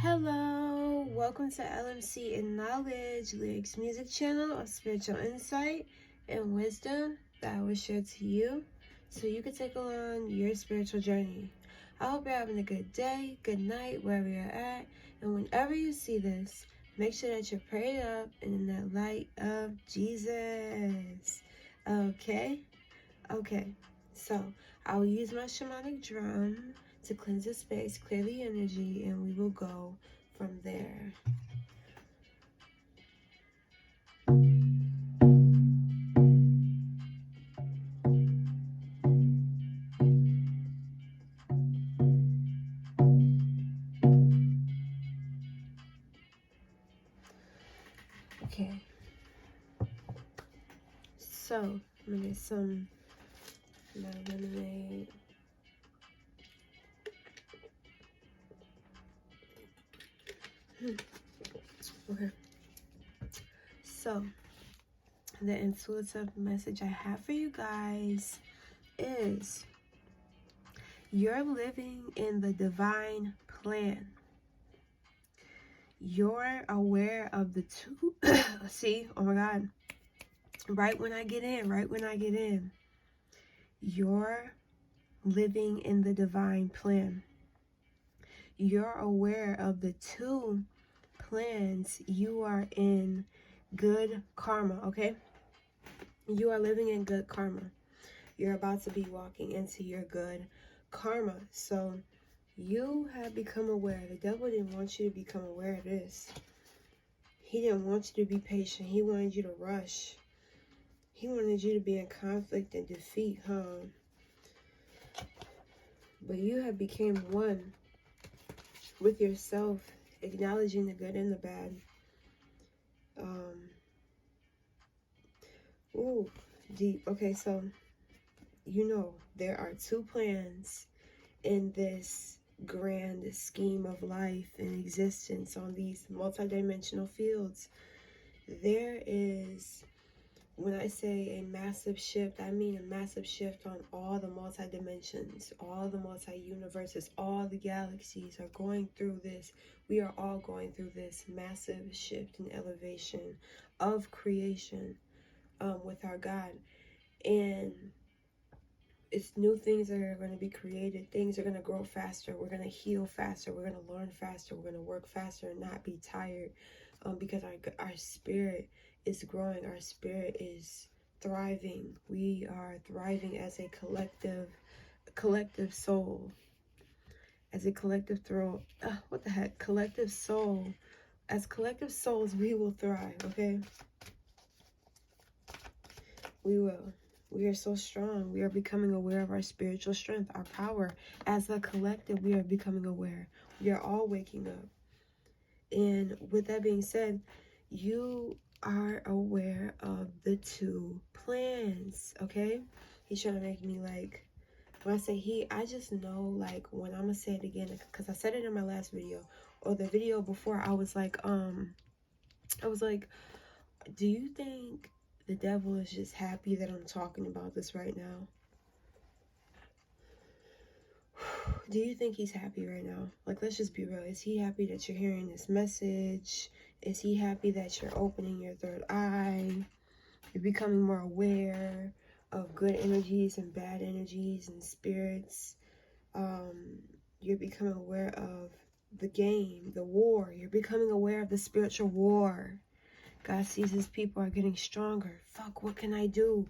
Hello, welcome to LMC and Knowledge, Lyrics Music Channel of spiritual insight and wisdom that I will share to you so you can take along your spiritual journey. I hope you're having a good day, good night, wherever you're at, and whenever you see this, make sure that you're prayed up and in the light of Jesus. Okay? Okay, so I will use my shamanic drum to cleanse the space, clear the energy, and we will go from there. Okay, so I'm gonna get some lemonade. Okay, so the intuitive message I have for you guys is you're living in the divine plan. You're aware of the two. See, oh my God. Right when I get in, you're living in the divine plan. You're aware of the two plans. You are in good karma, okay? You are living in good karma. You're about to be walking into your good karma. So you have become aware. The devil didn't want you to become aware of this. He didn't want you to be patient. He wanted you to rush. He wanted you to be in conflict and defeat, huh? But you have become one with yourself, acknowledging the good and the bad. Ooh, deep. Okay, so you know there are two plans in this grand scheme of life and existence on these multidimensional fields. There is, when I say a massive shift, I mean a massive shift on all the multi-dimensions, all the multi-universes, all the galaxies are going through this. We are all going through this massive shift and elevation of creation with our God. And it's new things that are going to be created. Things are going to grow faster. We're going to heal faster. We're going to learn faster. We're going to work faster and not be tired because our spirit is growing. Our spirit is thriving. We are thriving as a collective soul. As a collective collective soul. As collective souls, we will thrive, okay? We will. We are so strong. We are becoming aware of our spiritual strength, our power. As a collective, we are becoming aware. We are all waking up. And with that being said, you are aware of the two plans, okay? He's trying to make me like, when I say he, I just know like when I'm gonna say it again, because I said it in my last video or the video before. I was like, do you think the devil is just happy that I'm talking about this right now? Do you think he's happy right now? Like, let's just be real. Is he happy that you're hearing this message? Is he happy that you're opening your third eye? You're becoming more aware of good energies and bad energies and spirits. You're becoming aware of the game, the war. You're becoming aware of the spiritual war. God sees his people are getting stronger. Fuck, what can I do?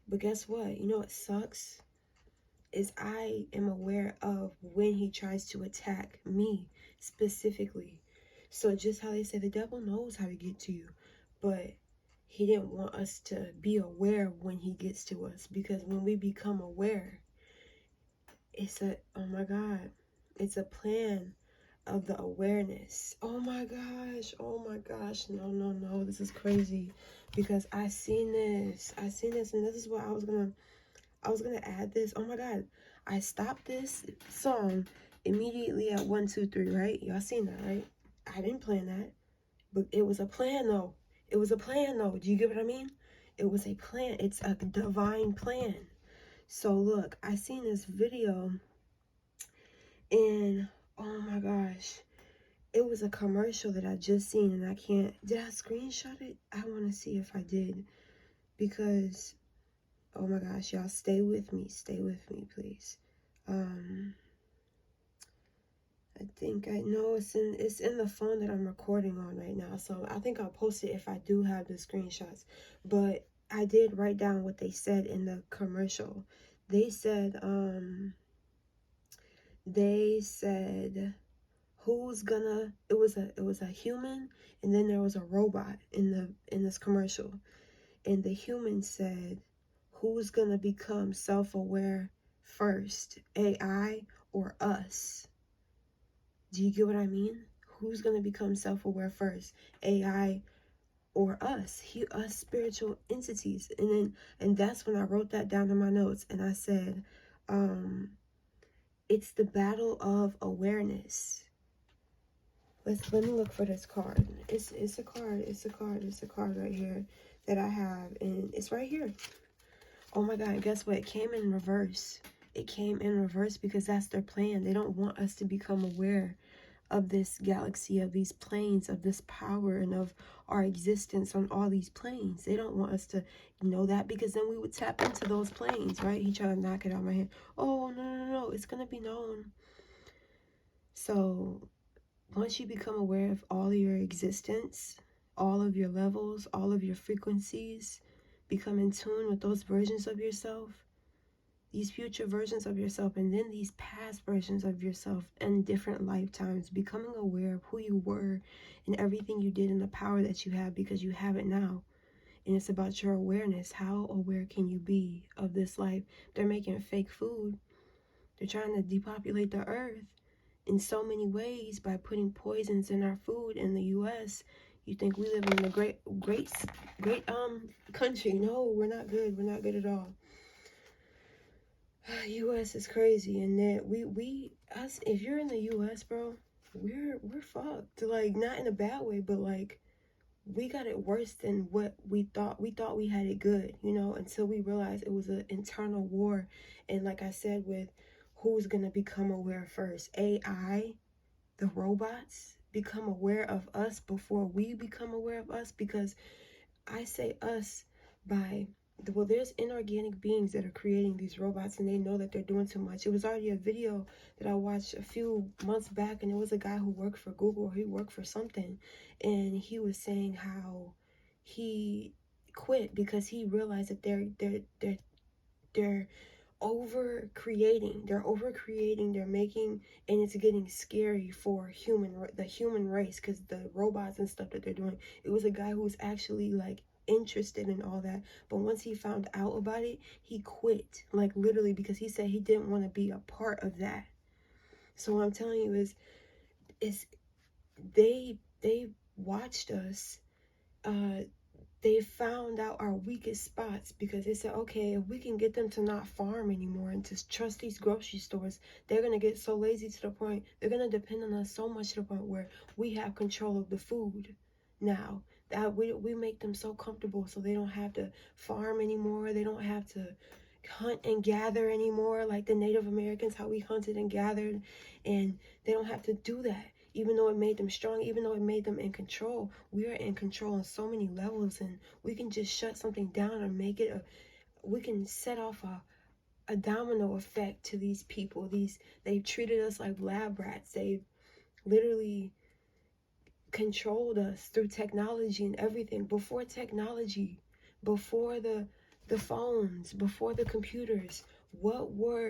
But guess what? You know what sucks? Is I am aware of when he tries to attack me specifically. So just how they say the devil knows how to get to you, but he didn't want us to be aware when he gets to us, because when we become aware, it's oh my God, it's a plan of the awareness. Oh my gosh, no, this is crazy, because I seen this, and this is what I was gonna add this. Oh my God, I stopped this song immediately at 1, 2, 3, right? Y'all seen that, right? I didn't plan that, but it was a plan though. Do you get what I mean? It was a plan. It's a divine plan. So look, I seen this video and oh my gosh, was a commercial that I just seen, and I can't, did I screenshot it? I want to see if I did, because, oh my gosh, y'all, stay with me, please. I think I know it's in the phone that I'm recording on right now, so I think I'll post it if I do have the screenshots. But I did write down what they said in the commercial. They said who's gonna, it was a human, and then there was a robot in this commercial, and the human said, who's gonna become self-aware first, AI or us? Do you get what I mean? Who's going to become self-aware first? AI or us? Us spiritual entities. And that's when I wrote that down in my notes. And I said, it's the battle of awareness. Let me look for this card. It's a card right here that I have. And it's right here. Oh my God, guess what? It came in reverse. It came in reverse because that's their plan. They don't want us to become aware of this galaxy, of these planes, of this power, and of our existence on all these planes. They don't want us to know that, because then we would tap into those planes, right? He trying to knock it out of my hand. Oh, no. It's going to be known. So once you become aware of all of your existence, all of your levels, all of your frequencies, become in tune with those versions of yourself, these future versions of yourself, and then these past versions of yourself in different lifetimes, becoming aware of who you were and everything you did and the power that you have, because you have it now. And it's about your awareness. How aware can you be of this life? They're making fake food. They're trying to depopulate the earth in so many ways by putting poisons in our food in the U.S. You think we live in a great country. No, we're not good. We're not good at all. U.S. is crazy, and that us, if you're in the U.S., bro, we're fucked. Like, not in a bad way, but like, we got it worse than what we thought. We thought we had it good, until we realized it was an internal war. And like I said, with who's gonna become aware first? AI, the robots, become aware of us before we become aware of us, because I say us by, well, there's inorganic beings that are creating these robots, and they know that they're doing too much. It was already a video that I watched a few months back, and it was a guy who worked for Google, or he worked for something, and he was saying how he quit because he realized that they're overcreating, they're making, and it's getting scary for the human race, because the robots and stuff that they're doing. It was a guy who was actually like interested in all that, but once he found out about it, he quit, like literally, because he said he didn't want to be a part of that. So what I'm telling you is they watched us. They found out our weakest spots, because they said, okay, if we can get them to not farm anymore and to trust these grocery stores, they're going to get so lazy to the point, they're going to depend on us so much to the point where we have control of the food now. That we make them so comfortable, so they don't have to farm anymore. They don't have to hunt and gather anymore like the Native Americans, how we hunted and gathered. And they don't have to do that. Even though it made them strong, even though it made them in control, we are in control on so many levels, and we can just shut something down and make it we can set off a domino effect to these people. They've treated us like lab rats. They've literally controlled us through technology and everything. Before technology, before the phones, before the computers,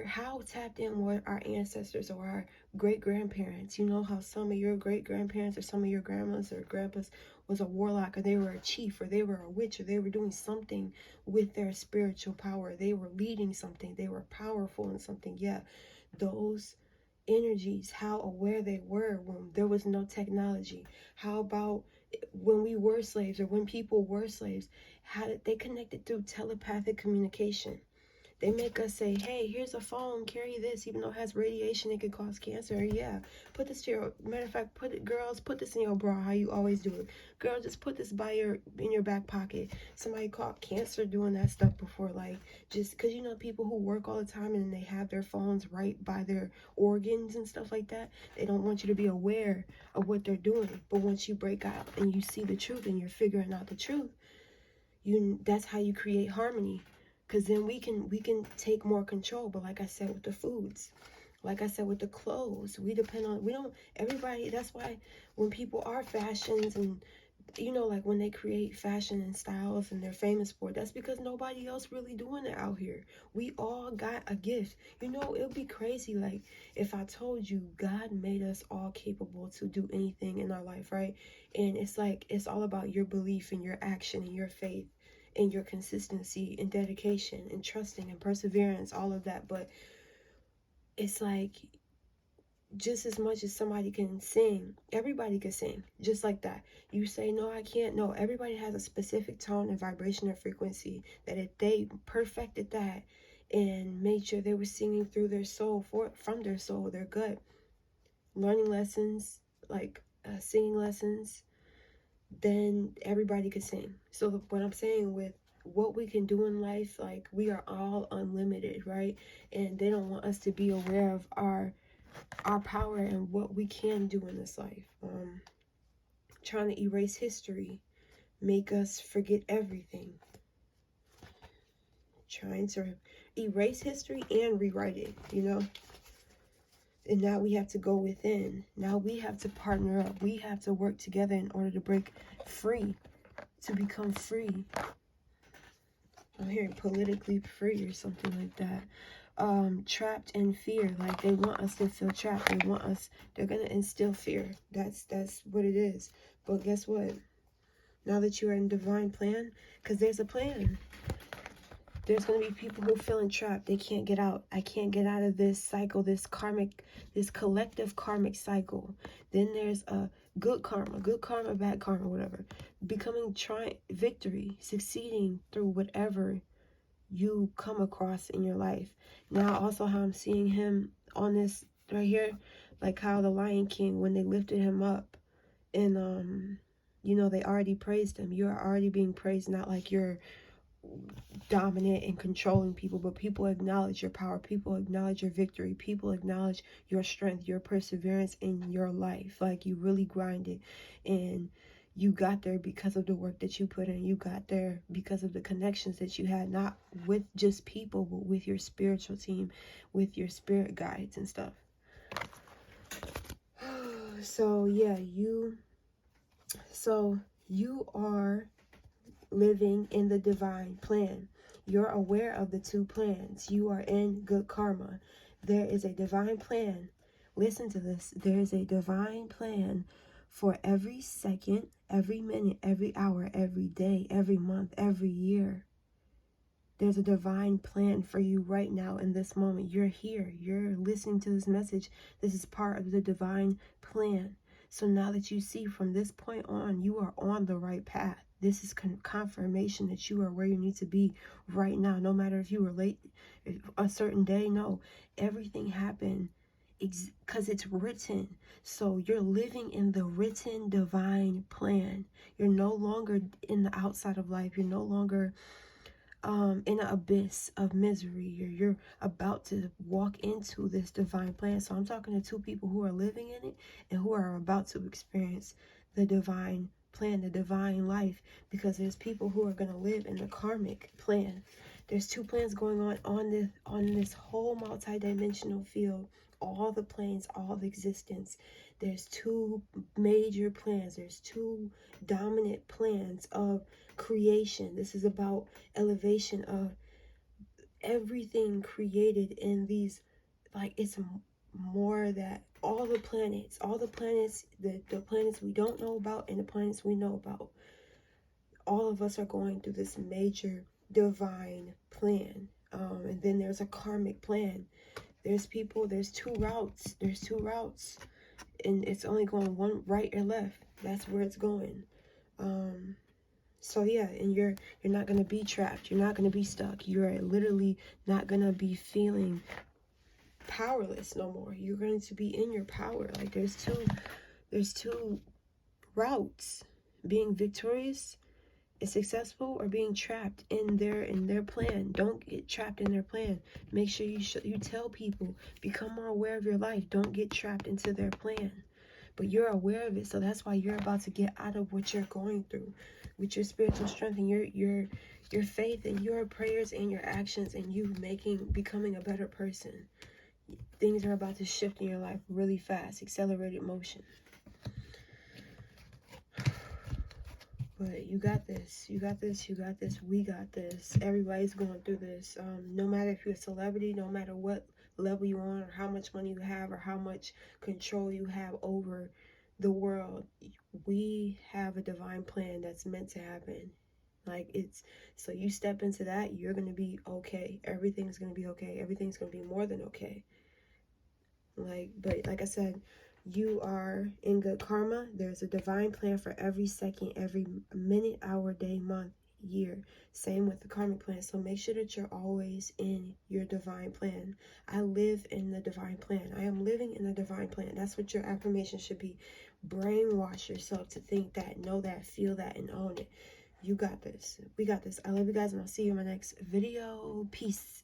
how tapped in were our ancestors or our great-grandparents? You know how some of your great-grandparents or some of your grandmas or grandpas was a warlock, or they were a chief, or they were a witch, or they were doing something with their spiritual power. They were leading something. They were powerful in something. Yeah, those energies, how aware they were when there was no technology. How about when we were slaves, or when people were slaves? How did they connected through telepathic communication? They make us say, hey, here's a phone, carry this, even though it has radiation, it could cause cancer. Yeah, put this to your, matter of fact, girls, put this in your bra, how you always do it. Girl, just put this in your back pocket. Somebody caught cancer doing that stuff before, like, just because, you know, people who work all the time and they have their phones right by their organs and stuff like that, they don't want you to be aware of what they're doing. But once you break out and you see the truth and you're figuring out the truth, that's how you create harmony, because then we can take more control. But like I said, with the foods, like I said, with the clothes, we don't, everybody, that's why when people are fashions and, you know, like when they create fashion and styles and they're famous for it, that's because nobody else really doing it out here. We all got a gift. You know, it would be crazy, like, if I told you God made us all capable to do anything in our life, right? And it's like, it's all about your belief and your action and your faith and your consistency and dedication and trusting and perseverance, all of that. But it's like, just as much as somebody can sing, everybody can sing just like that. You say, no, I can't. No, everybody has a specific tone and vibration or frequency that if they perfected that and made sure they were singing through their soul, from their soul, their gut, learning lessons, like singing lessons, then everybody could sing. So what I'm saying with what we can do in life, like, we are all unlimited, right? And they don't want us to be aware of our power and what we can do in this life. Trying to erase history, make us forget everything. Trying to erase history and rewrite it, you know? And now we have to go within. Now we have to partner up. We have to work together in order to break free, to become free. I'm hearing politically free or something like that. Trapped in fear, like they want us to feel trapped. They're gonna instill fear. That's what it is. But guess what? Now that you are in divine plan, because there's a plan, there's gonna be people who are feeling trapped. They can't get out. I can't get out of this cycle, this collective karmic cycle. Then there's a good karma, bad karma, whatever. Victory, succeeding through whatever you come across in your life. Now also how I'm seeing him on this right here, like how the Lion King, when they lifted him up and you know, they already praised him. You're already being praised, not like you're dominant and controlling people, but people acknowledge your power, people acknowledge your victory, people acknowledge your strength, your perseverance in your life. Like, you really grinded and you got there because of the work that you put in. You got there because of the connections that you had, not with just people, but with your spiritual team, with your spirit guides and stuff. So yeah, you are living in the divine plan. You're aware of the two plans. You are in good karma. There is a divine plan. Listen to this. There is a divine plan for every second, every minute, every hour, every day, every month, every year. There's a divine plan for you right now in this moment. You're here. You're listening to this message. This is part of the divine plan. So now that you see from this point on, you are on the right path. This is confirmation that you are where you need to be right now. No matter if you were late a certain day, no. Everything happened because it's written. So you're living in the written divine plan. You're no longer in the outside of life. You're no longer in an abyss of misery. You're about to walk into this divine plan. So I'm talking to two people who are living in it and who are about to experience the divine plan, the divine life, because there's people who are going to live in the karmic plan. There's two plans going on this whole multi-dimensional field, all the planes, all of existence. There's two major plans. There's two dominant plans of creation. This is about elevation of everything created in these, like, it's more that all the planets, the planets we don't know about and the planets we know about, all of us are going through this major divine plan. And then there's a karmic plan. There's two routes, and it's only going one, right or left. That's where it's going. So yeah, and you're not gonna be trapped. You're not gonna be stuck. You're literally not gonna be feeling powerless no more. You're going to be in your power. Like there's two routes: being victorious and successful, or being trapped in their plan. Don't get trapped in their plan. Make sure you tell people, become more aware of your life. Don't get trapped into their plan. But you're aware of it, so that's why you're about to get out of what you're going through with your spiritual strength and your faith and your prayers and your actions, and you becoming a better person. Things are about to shift in your life really fast, accelerated motion. But you got this. You got this. You got this. We got this. Everybody's going through this. No matter if you're a celebrity, no matter what level you're on, or how much money you have, or how much control you have over the world, we have a divine plan that's meant to happen. Like so you step into that, you're going to be okay. Everything's going to be okay. Everything's going to be more than okay. But like I said, you are in good karma. There's a divine plan for every second, every minute, hour, day, month, year. Same with the karmic plan. So make sure that you're always in your divine plan. I live in the divine plan. I am living in the divine plan. That's what your affirmation should be. Brainwash yourself to think that, know that, feel that, and own it. You got this. We got this. I love you guys, and I'll see you in my next video. Peace.